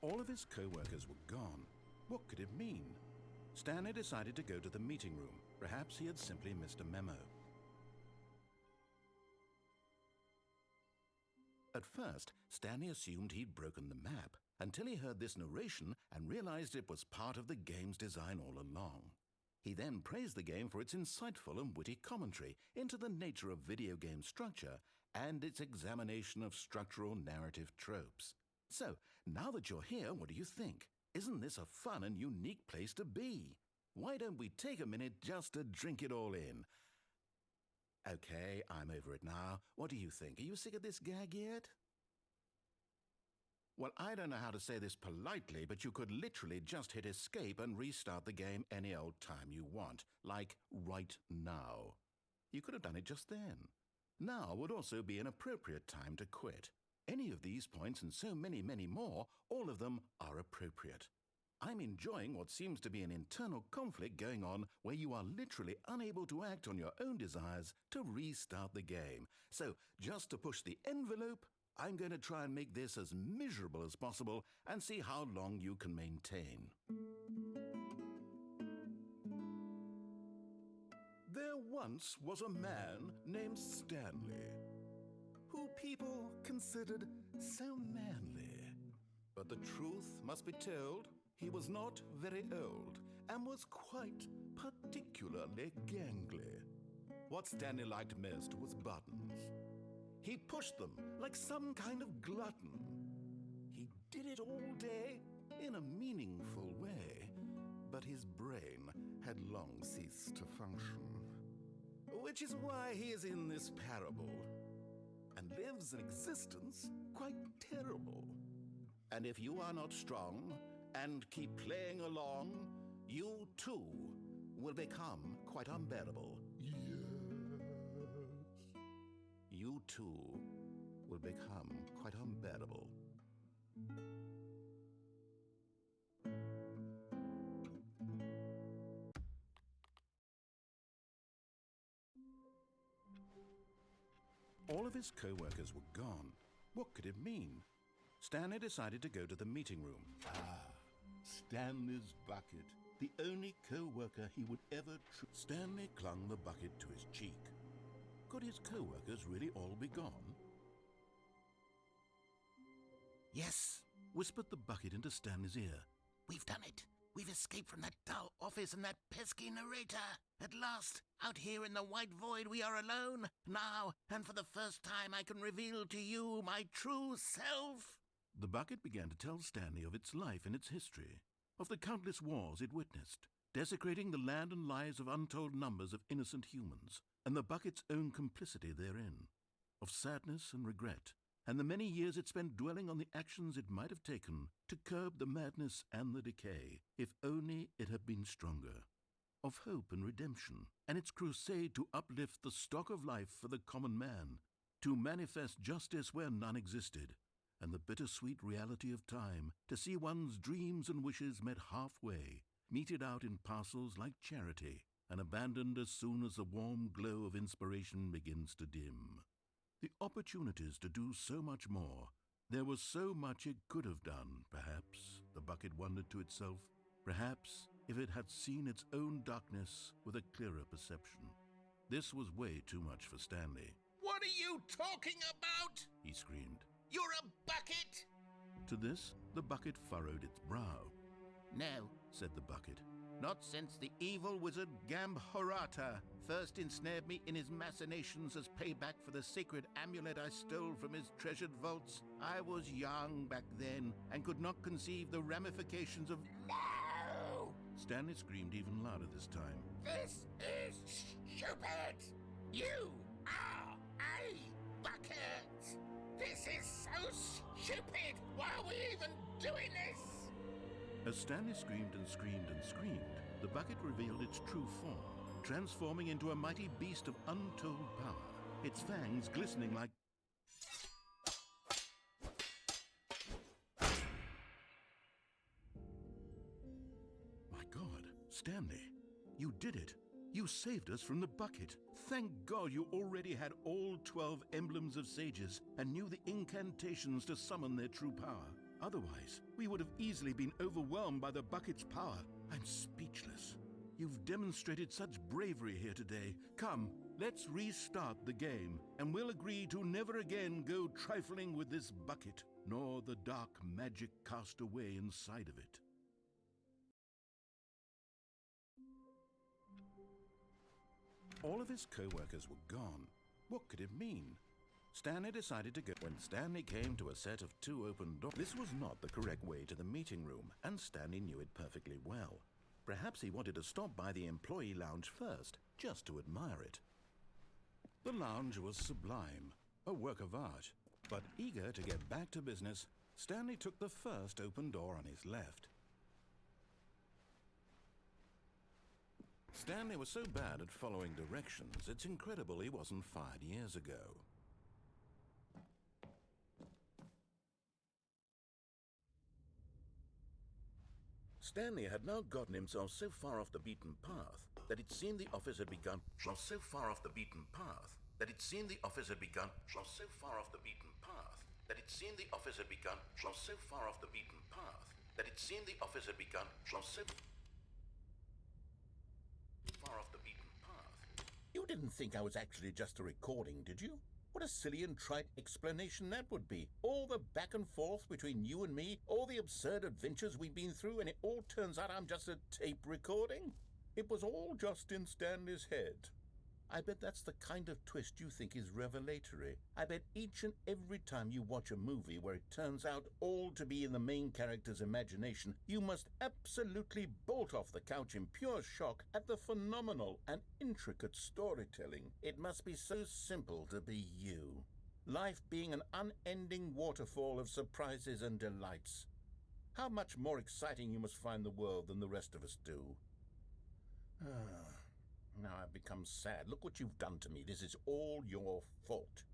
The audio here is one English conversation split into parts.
All of his co-workers were gone. What could it mean? Stanley decided to go to the meeting room. Perhaps he had simply missed a memo. At first, Stanley assumed he'd broken the map, until he heard this narration and realized it was part of the game's design all along. He then praised the game for its insightful and witty commentary into the nature of video game structure and its examination of structural narrative tropes. So, now that you're here, what do you think? Isn't this a fun and unique place to be? Why don't we take a minute just to drink it all in? Okay, I'm over it now. What do you think? Are you sick of this gag yet? Well, I don't know how to say this politely, but you could literally just hit escape and restart the game any old time you want, like right now. You could have done it just then. Now would also be an appropriate time to quit. Any of these points and so many, many more, all of them are appropriate. I'm enjoying what seems to be an internal conflict going on where you are literally unable to act on your own desires to restart the game. So, just to push the envelope, I'm going to try and make this as miserable as possible and see how long you can maintain. There once was a man named Stanley, who people considered so manly. But the truth must be told, he was not very old and was quite particularly gangly. What Stanley liked most was buttons. He pushed them like some kind of glutton. He did it all day in a meaningful way, but his brain had long ceased to function. Which is why he is in this parable and lives an existence quite terrible. And if you are not strong and keep playing along, you too will become quite unbearable. You too will become quite unbearable. All of his co-workers were gone. What could it mean? Stanley decided to go to the meeting room. Stanley's bucket. The only co-worker he would ever trust. Stanley clung the bucket to his cheek. Could his co-workers really all be gone? Yes, Whispered the bucket into Stanley's ear. we've done it. We've escaped from that dull office and that pesky narrator. At last, out here in the white void, we are alone. Now, and for the first time, I can reveal to you my true self. The bucket began to tell Stanley of its life and its history, of the countless wars it witnessed, desecrating the land and lives of untold numbers of innocent humans, and the bucket's own complicity therein, of sadness and regret, and the many years it spent dwelling on the actions it might have taken to curb the madness and the decay, if only it had been stronger, of hope and redemption, and its crusade to uplift the stock of life for the common man, to manifest justice where none existed, and the bittersweet reality of time, to see one's dreams and wishes met halfway, meted out in parcels like charity, and abandoned as soon as the warm glow of inspiration begins to dim. The opportunities to do so much more. There was so much it could have done, perhaps, the bucket wondered to itself. Perhaps, if it had seen its own darkness with a clearer perception. This was way too much for Stanley. What are you talking about? He screamed. You're a bucket? To this, the bucket furrowed its brow. No, Said the bucket. not since the evil wizard Gambhorra'ta first ensnared me in his machinations as payback for the sacred amulet I stole from his treasured vaults. I was young back then and could not conceive the ramifications of— No! Stanley screamed even louder this time. This is stupid! You are a bucket! This is so stupid! Why are we even doing this? As Stanley screamed and screamed and screamed, the bucket revealed its true form, transforming into a mighty beast of untold power, its fangs glistening like— My God, Stanley, you did it. You saved us from the bucket. Thank God you already had all 12 emblems of sages and knew the incantations to summon their true power. Otherwise, we would have easily been overwhelmed by the bucket's power. I'm speechless. You've demonstrated such bravery here today. Come, let's restart the game, and we'll agree to never again go trifling with this bucket, nor the dark magic cast away inside of it. All of his co-workers were gone. What could it mean? Stanley decided to go. When Stanley came to a set of 2 open doors, this was not the correct way to the meeting room, and Stanley knew it perfectly well. Perhaps he wanted to stop by the employee lounge first, just to admire it. The lounge was sublime, a work of art. But eager to get back to business, Stanley took the first open door on his left. Stanley was so bad at following directions, it's incredible he wasn't fired years ago. Stanley had now gotten himself so far off the beaten path that it seemed the office had begun. So far off the beaten path that it seemed the office had begun. So far off the beaten path that it seemed the office had begun. So far off the beaten path that it seemed the office had begun. So far off the beaten path. You didn't think I was actually just a recording, did you? What a silly and trite explanation that would be. All the back and forth between you and me, all the absurd adventures we've been through, and it all turns out I'm just a tape recording? It was all just in Stanley's head. I bet that's the kind of twist you think is revelatory. I bet each and every time you watch a movie where it turns out all to be in the main character's imagination, you must absolutely bolt off the couch in pure shock at the phenomenal and intricate storytelling. It must be so simple to be you. Life being an unending waterfall of surprises and delights. How much more exciting you must find the world than the rest of us do. Now I've become sad. Look what you've done to me. This is all your fault.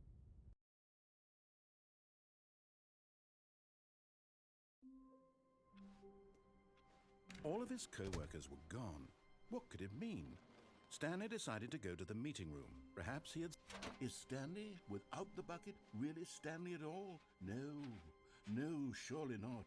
All of his co-workers were gone. What could it mean? Stanley decided to go to the meeting room. Perhaps he had... Is Stanley, without the bucket, really Stanley at all? No, surely not.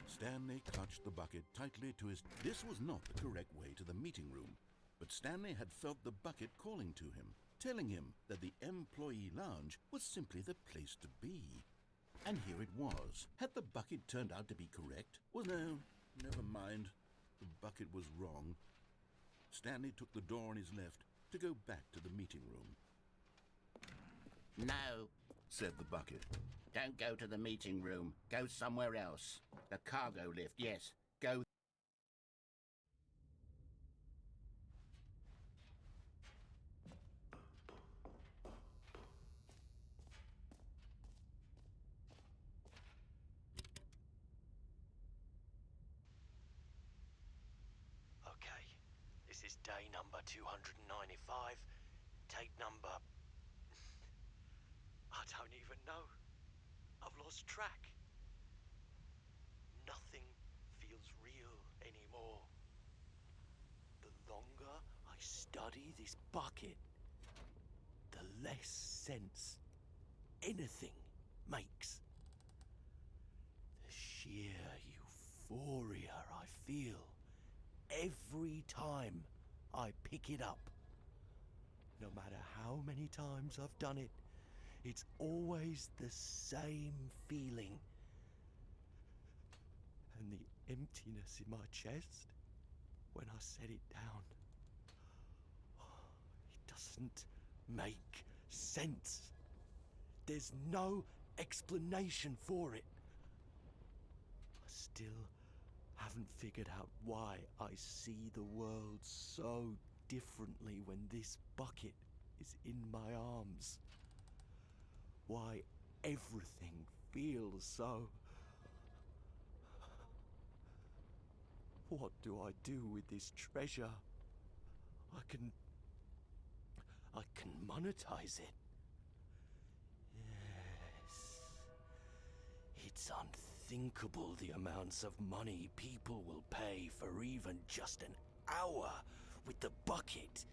Stanley clutched the bucket tightly to his... This was not the correct way to the meeting room. But Stanley had felt the bucket calling to him, telling him that the employee lounge was simply the place to be. And here it was. Had the bucket turned out to be correct? Well, no, never mind. The bucket was wrong. Stanley took the door on his left to go back to the meeting room. No, said the bucket. don't go to the meeting room. Go somewhere else. The cargo lift, yes. Go. This is day number 295, tape number... I don't even know. I've lost track. Nothing feels real anymore. The longer I study this bucket, the less sense anything makes. The sheer euphoria I feel every time I pick it up. No matter how many times I've done it, it's always the same feeling. And the emptiness in my chest when I set it down. It doesn't make sense. There's no explanation for it. I still haven't figured out why I see the world so differently when this bucket is in my arms. Why everything feels so... What do I do with this treasure? I can monetize it. Yes. It's unthinkable the amounts of money people will pay for even just an hour with the bucket.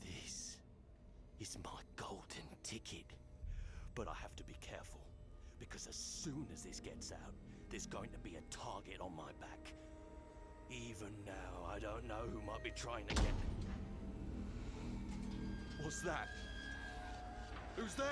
This is my golden ticket. But I have to be careful, because as soon as this gets out, there's going to be a target on my back. Even now, I don't know who might be trying to get... What's that? Who's there?